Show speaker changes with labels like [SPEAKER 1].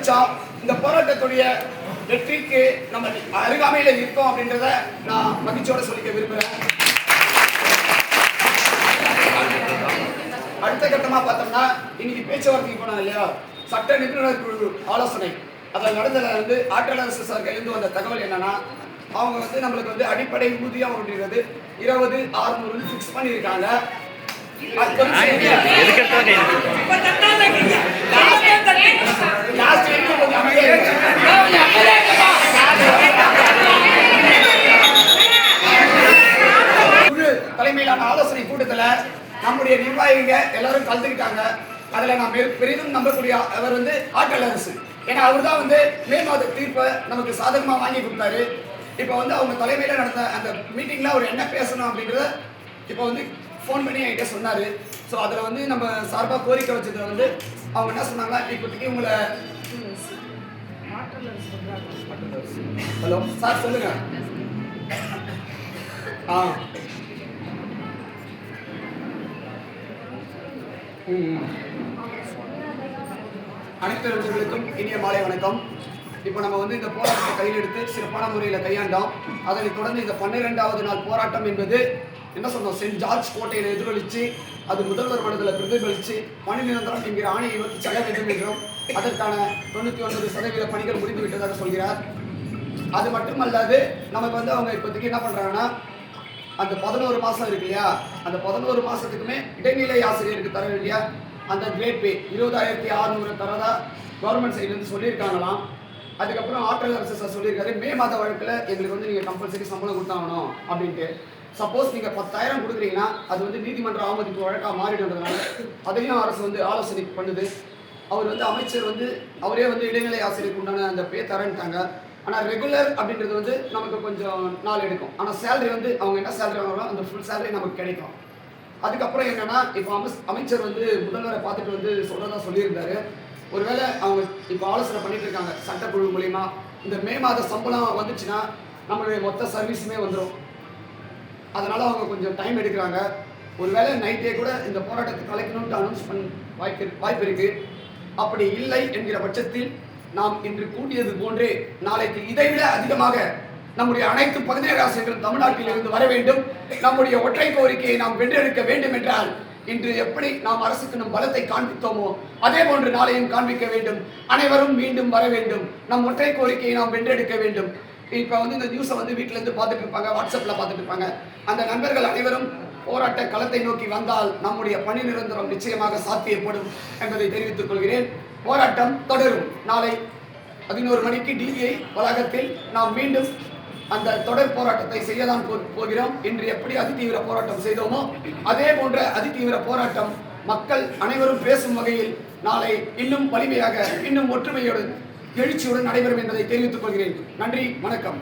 [SPEAKER 1] பட்சம் இந்த போராட்டத்துடைய வெற்றிக்கு நம்ம அருகாமையில் இருக்கோம் அப்படின்றத நான் மகிழ்ச்சியோட சொல்லிக்க விரும்புகிறேன். அடுத்த கட்டமாக பார்த்தோம்னா இன்னைக்கு பேச்சுவார்த்தைக்கு போனோம் இல்லையா, சட்ட நிபுணர் குழு ஆலோசனை அதில் நடந்ததில் வந்து ஆற்றல் அரசு சார் கையிலிருந்து வந்த தகவல் என்னன்னா, அவங்க வந்து நம்மளுக்கு வந்து அடிப்படை ஊதியம் அப்படின்றது 20,600 ஃபிக்ஸ் பண்ணியிருக்காங்க. தலைமையிலான ஆலோசனை கூட்டத்தில் நம்முடைய நிர்வாகிகள் எல்லாரும் கலந்துக்கிட்டாங்க. அதில் நான் பெரிதும் நம்பக்கூடிய அவர் வந்து ஆற்றல் அரசு. ஏன்னா அவர் தான் வந்து மே மாத தீர்ப்பை நமக்கு சாதகமாக வாங்கி கொடுத்தாரு. இப்போ வந்து அவங்க தலைமையில் நடந்த அந்த மீட்டிங்கில் அவர் என்ன பேசணும் அப்படின்றத இப்போ வந்து ஃபோன் பண்ணி என்கிட்ட சொன்னார். ஸோ அதில் வந்து நம்ம சார்பாக கோரிக்கை வச்சதை வந்து அவங்க என்ன சொன்னாங்க, இப்போதைக்கு உங்களை ஹலோ சார் சொல்லுங்க. அனைத்து நண்பர்களுக்கும் இனிய மாலை வணக்கம். இப்போ நம்ம வந்து இந்த போராட்டத்தை கையில் எடுத்து சிறப்பான முறையில் கையாண்டோம். அதனைத் தொடர்ந்து இந்த 12வது நாள் போராட்டம் என்பது என்ன சொன்னோம், சென்ட் ஜார்ஜ் கோட்டையில் எதிரொலித்து அது முதல்வர் மனதில் பிரதிபலித்து பணி நிரந்தரம் என்கிற ஆணையை செல்ல வேண்டும் என்றும் அதற்கான 99% பணிகள் முடிந்து விட்டதாக சொல்கிறார். அது மட்டுமல்லாது நமக்கு வந்து அவங்க இப்போதைக்கு என்ன பண்ணுறாங்கன்னா, அந்த 11 மாதம் இருக்கு இல்லையா, அந்த 11 மாதத்துக்குமே இடைநிலை ஆசிரியருக்கு தர வேண்டிய அந்த கிரேட் பே 20,600 தரதா கவர்மெண்ட் சைட்லேருந்து சொல்லியிருக்காங்களாம். அதுக்கப்புறம் ஆற்றல் அரசு சார் சொல்லியிருக்காரு, மே மாத வழக்கில் எங்களுக்கு வந்து நீங்கள் கம்பல்சரி சம்பளம் கொடுத்தாகணும் அப்படின்ட்டு. சப்போஸ் நீங்கள் 10,000 கொடுக்குறீங்கன்னா அது வந்து நீதிமன்ற அவமதிப்பு வழக்காக மாறிடுறதுனால அதையும் அரசு வந்து ஆலோசனை பண்ணுது. அவர் வந்து அமைச்சர் வந்து அவரே வந்து இடைநிலை ஆசிரியருக்கு உண்டான அந்த பே தரேன்ட்டாங்க. ஆனால் ரெகுலர் அப்படின்றது வந்து நமக்கு கொஞ்சம் நாள் எடுக்கும். ஆனால் சேலரி வந்து அவங்க என்ன சேலரி வாங்குறாங்களோ அந்த ஃபுல் சேலரி நமக்கு கிடைக்கும். அதுக்கப்புறம் என்னென்னா, இப்போ அமைச்சர் வந்து முதல்வரை பார்த்துட்டு வந்து சொல்கிறதா சொல்லியிருந்தாரு. ஒருவேளை அவங்க இப்போ ஆலோசனை பண்ணிட்டு இருக்காங்க சட்டக்குழு மூலிமா, இந்த மே மாத சம்பளம் வந்துச்சுன்னா நம்மளுடைய மொத்த சர்வீஸுமே வந்துடும். அதனால் அவங்க கொஞ்சம் டைம் எடுக்கிறாங்க. ஒருவேளை நைட்டே கூட இந்த போராட்டத்தை கலைக்கணும்னு அனௌன்ஸ் வாய்ப்பு இருக்குது. அப்படி இல்லை என்கிற பட்சத்தில் நாம் இன்று கூட்டியது போன்றே நாளைக்கு இதைவிட அதிகமாக நம்முடைய அனைத்து 17 ஆசிரியர்கள் தமிழ்நாட்டில் இருந்து வர வேண்டும். நம்முடைய ஒற்றை கோரிக்கையை நாம் வென்றெடுக்க வேண்டும் என்றால் இன்று எப்படி நாம் அரசுக்கு நம் பலத்தை காண்பித்தோமோ அதே போன்று நாளையும் காண்பிக்க வேண்டும். அனைவரும் மீண்டும் வர வேண்டும். நம் ஒற்றை கோரிக்கையை நாம் வென்றெடுக்க வேண்டும். இப்போ வந்து இந்த நியூஸை வந்து வீட்டிலேருந்து பார்த்துட்டு இருப்பாங்க, வாட்ஸ்அப்பில் பார்த்துட்டு இருப்பாங்க. அந்த நண்பர்கள் அனைவரும் போராட்ட களத்தை நோக்கி வந்தால் நம்முடைய பணி நிரந்தரம் நிச்சயமாக சாத்தியப்படும் என்பதை தெரிவித்துக் கொள்கிறேன். போராட்டம் தொடரும். நாளை 11 மணிக்கு டிவிஐ வளாகத்தில் நாம் மீண்டும் அந்த தொடர் போராட்டத்தை செய்யதான் போகிறோம். இன்று எப்படி அதிதீவிர போராட்டம் செய்தோமோ அதே போன்ற அதிதீவிர போராட்டம் மக்கள் அனைவரும் பேசும் வகையில் நாளை இன்னும் வலிமையாக இன்னும் ஒற்றுமையுடன் எழுச்சியுடன் நடைபெறும் என்பதை தெரிவித்துக் கொள்கிறேன். நன்றி, வணக்கம்.